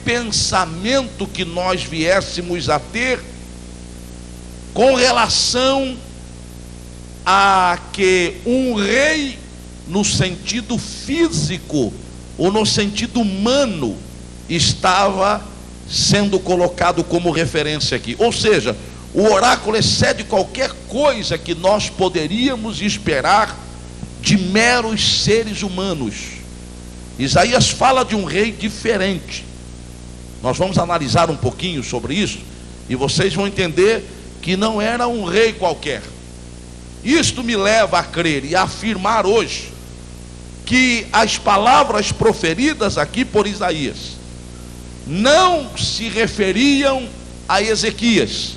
pensamento que nós viéssemos a ter com relação a que um rei, no sentido físico ou no sentido humano, estava sendo colocado como referência aqui. Ou seja, o oráculo excede qualquer coisa que nós poderíamos esperar de meros seres humanos. Isaías fala de um rei diferente. Nós vamos analisar um pouquinho sobre isso e vocês vão entender que não era um rei qualquer. Isto me leva a crer e a afirmar hoje que as palavras proferidas aqui por Isaías não se referiam a Ezequias,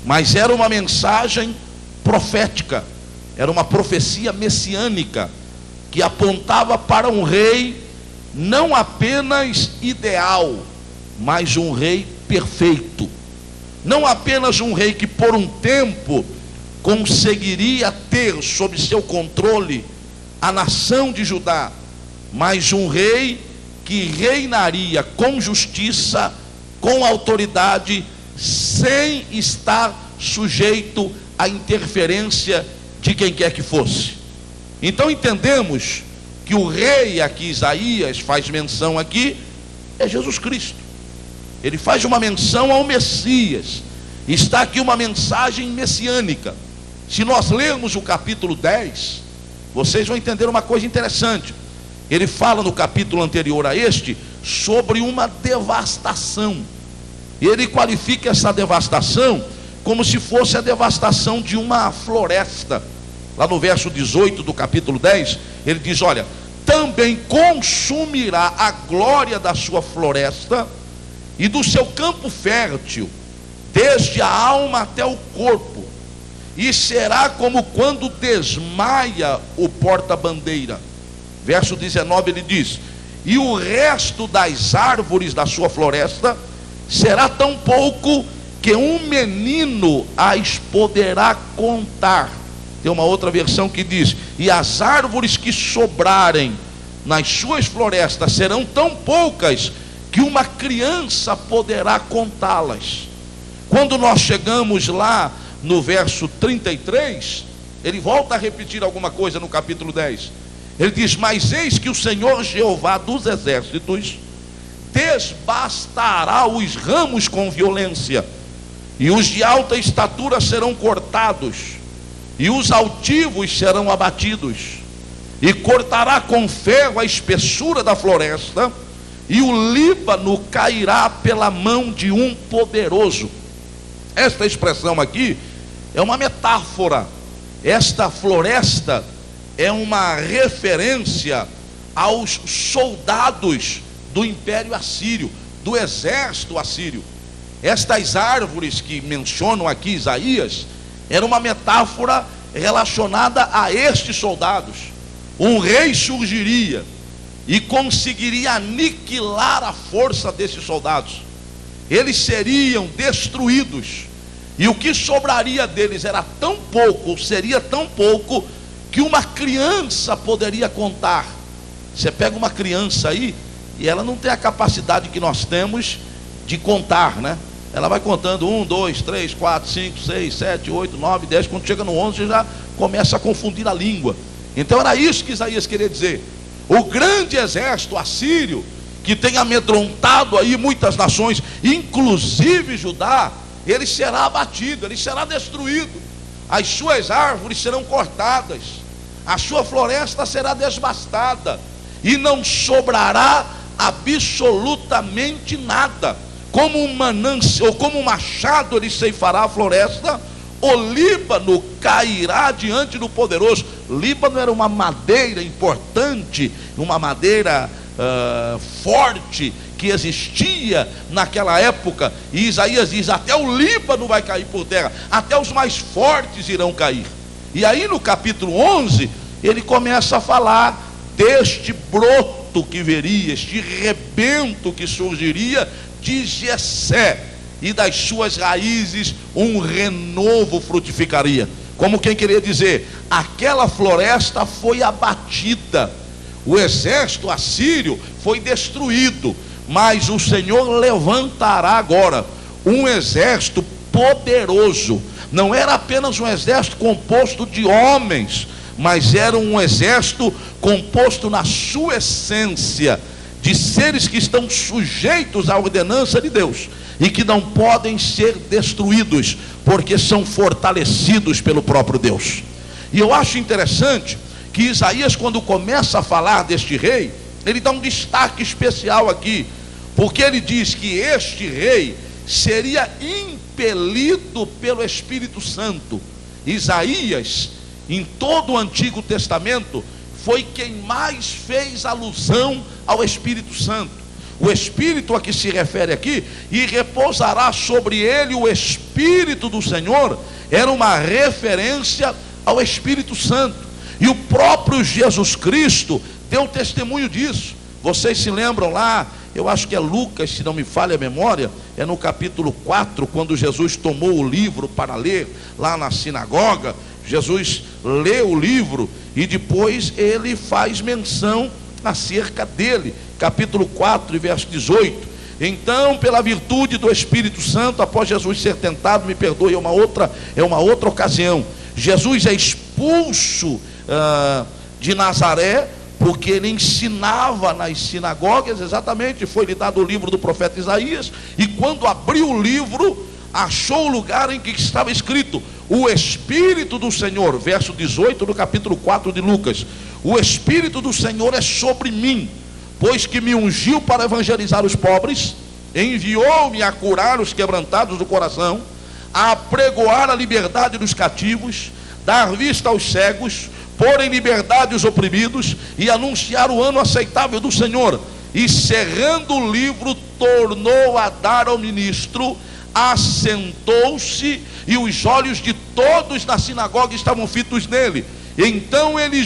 mas era uma mensagem profética, era uma profecia messiânica que apontava para um rei não apenas ideal, mas um rei perfeito. Não apenas um rei que por um tempo conseguiria ter sob seu controle a nação de Judá, mas um rei que reinaria com justiça, com autoridade, sem estar sujeito à interferência de quem quer que fosse. Então entendemos que o rei a que Isaías faz menção aqui é Jesus Cristo. Ele faz uma menção ao Messias. Está aqui uma mensagem messiânica. Se nós lermos o capítulo 10, vocês vão entender uma coisa interessante. Ele fala no capítulo anterior a este sobre uma devastação. Ele qualifica essa devastação como se fosse a devastação de uma floresta. Lá no verso 18 do capítulo 10, ele diz: olha, também consumirá a glória da sua floresta e do seu campo fértil, desde a alma até o corpo, e será como quando desmaia o porta-bandeira. Verso 19 ele diz: e o resto das árvores da sua floresta será tão pouco que um menino as poderá contar. Tem uma outra versão que diz: e as árvores que sobrarem nas suas florestas serão tão poucas que uma criança poderá contá-las. Quando nós chegamos lá no verso 33, ele volta a repetir alguma coisa no capítulo 10. Ele diz: mas eis que o Senhor Jeová dos exércitos desbastará os ramos com violência, e os de alta estatura serão cortados, e os altivos serão abatidos, e cortará com ferro a espessura da floresta, e o Líbano cairá pela mão de um poderoso. Esta expressão aqui é uma metáfora. Esta floresta é uma referência aos soldados do Império Assírio, do exército assírio. Estas árvores que mencionam aqui Isaías era uma metáfora relacionada a estes soldados. Um rei surgiria e conseguiria aniquilar a força desses soldados. Eles seriam destruídos, e o que sobraria deles era tão pouco, ou seria tão pouco, que uma criança poderia contar. Você pega uma criança aí, e ela não tem a capacidade que nós temos de contar, né? Ela vai contando 1, 2, 3, 4, 5, 6, 7, 8, 9, 10. Quando chega no 11 já começa a confundir a língua. Então era isso que Isaías queria dizer. O grande exército assírio, que tem amedrontado aí muitas nações, inclusive Judá, ele será abatido, ele será destruído. As suas árvores serão cortadas, a sua floresta será desbastada, e não sobrará absolutamente nada. Como um manancial, ou como um machado, ele ceifará a floresta. O Líbano cairá diante do poderoso. Líbano era uma madeira importante, uma madeira forte que existia naquela época. E Isaías diz: até o Líbano vai cair por terra, até os mais fortes irão cair. E aí no capítulo 11 ele começa a falar deste broto que viria, este rebento que surgiria de Jessé, e das suas raízes um renovo frutificaria. Como quem queria dizer, aquela floresta foi abatida, o exército assírio foi destruído, mas o Senhor levantará agora um exército poderoso. Não era apenas um exército composto de homens, mas era um exército composto na sua essência de seres que estão sujeitos à ordenança de Deus e que não podem ser destruídos, porque são fortalecidos pelo próprio Deus. E eu acho interessante que Isaías, quando começa a falar deste rei, ele dá um destaque especial aqui, porque ele diz que este rei seria impelido pelo Espírito Santo. Isaías, em todo o Antigo Testamento, foi quem mais fez alusão ao Espírito Santo. O Espírito a que se refere aqui, e repousará sobre ele o Espírito do Senhor, era uma referência ao Espírito Santo. E o próprio Jesus Cristo deu testemunho disso. Vocês se lembram lá, eu acho que é Lucas, se não me falha a memória, é no capítulo 4, quando Jesus tomou o livro para ler lá na sinagoga. Jesus lê o livro e depois ele faz menção acerca dele. Capítulo 4, verso 18. Então, pela virtude do Espírito Santo, após Jesus ser tentado, me perdoe, é uma outra ocasião, Jesus é expulso de Nazaré, porque ele ensinava nas sinagogas. Exatamente, foi-lhe dado o livro do profeta Isaías, e quando abriu o livro, achou o lugar em que estava escrito: o Espírito do Senhor, verso 18 do capítulo 4 de Lucas: o Espírito do Senhor é sobre mim, pois que me ungiu para evangelizar os pobres, enviou-me a curar os quebrantados do coração, a apregoar a liberdade dos cativos, dar vista aos cegos, pôr em liberdade os oprimidos, e anunciar o ano aceitável do Senhor. E cerrando o livro, tornou a dar ao ministro, assentou-se, e os olhos de todos na sinagoga estavam fitos nele. Então ele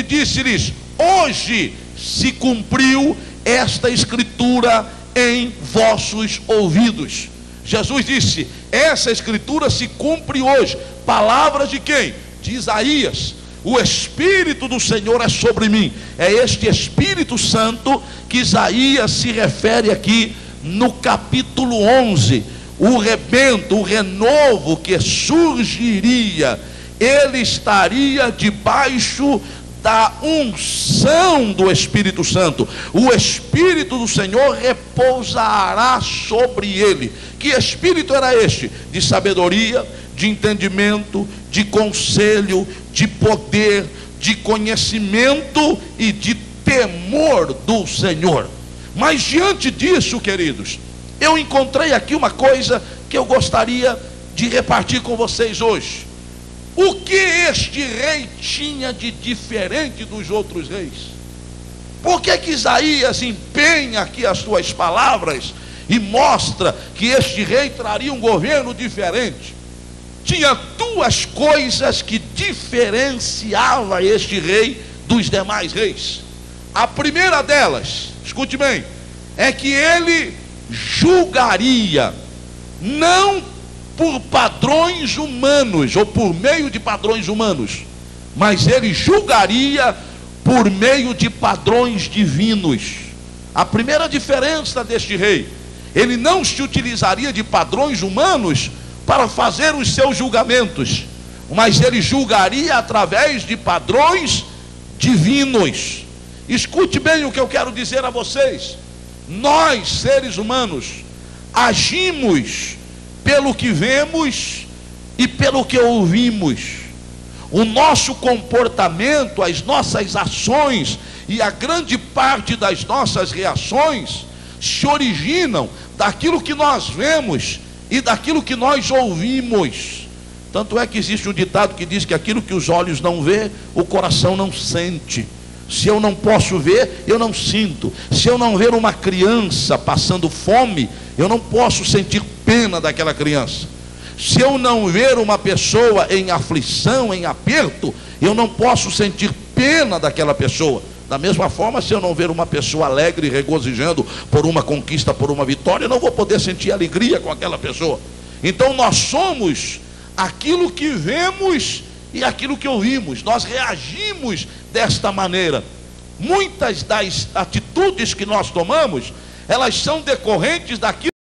disse-lhes: hoje se cumpriu esta escritura em vossos ouvidos. Jesus disse: essa escritura se cumpre hoje. Palavras de quem? De Isaías. O Espírito do Senhor é sobre mim. É este Espírito Santo que Isaías se refere aqui no capítulo 11. O rebento, o renovo que surgiria, ele estaria debaixo da unção do Espírito Santo. O Espírito do Senhor repousará sobre ele. Que Espírito era este? De sabedoria, de entendimento, de conselho, de poder, de conhecimento e de temor do Senhor. Mas diante disso, queridos, eu encontrei aqui uma coisa que eu gostaria de repartir com vocês hoje. O que este rei tinha de diferente dos outros reis? Por que Isaías empenha aqui as suas palavras e mostra que este rei traria um governo diferente? Tinha duas coisas que diferenciava este rei dos demais reis. A primeira delas, escute bem, é que ele julgaria não por padrões humanos ou por meio de padrões humanos, mas ele julgaria por meio de padrões divinos. A primeira diferença deste rei: ele não se utilizaria de padrões humanos para fazer os seus julgamentos, mas ele julgaria através de padrões divinos. Escute bem o que eu quero dizer a vocês: nós, seres humanos, agimos pelo que vemos e pelo que ouvimos. O nosso comportamento, as nossas ações e a grande parte das nossas reações se originam daquilo que nós vemos e daquilo que nós ouvimos. Tanto é que existe um ditado que diz que aquilo que os olhos não vê, o coração não sente. Se eu não posso ver, eu não sinto. Se eu não ver uma criança passando fome, eu não posso sentir pena daquela criança. Se eu não ver uma pessoa em aflição, em aperto, eu não posso sentir pena daquela pessoa. Da mesma forma, se eu não ver uma pessoa alegre, regozijando por uma conquista, por uma vitória, eu não vou poder sentir alegria com aquela pessoa. Então nós somos aquilo que vemos e aquilo que ouvimos. Nós reagimos desta maneira. Muitas das atitudes que nós tomamos, elas são decorrentes daquilo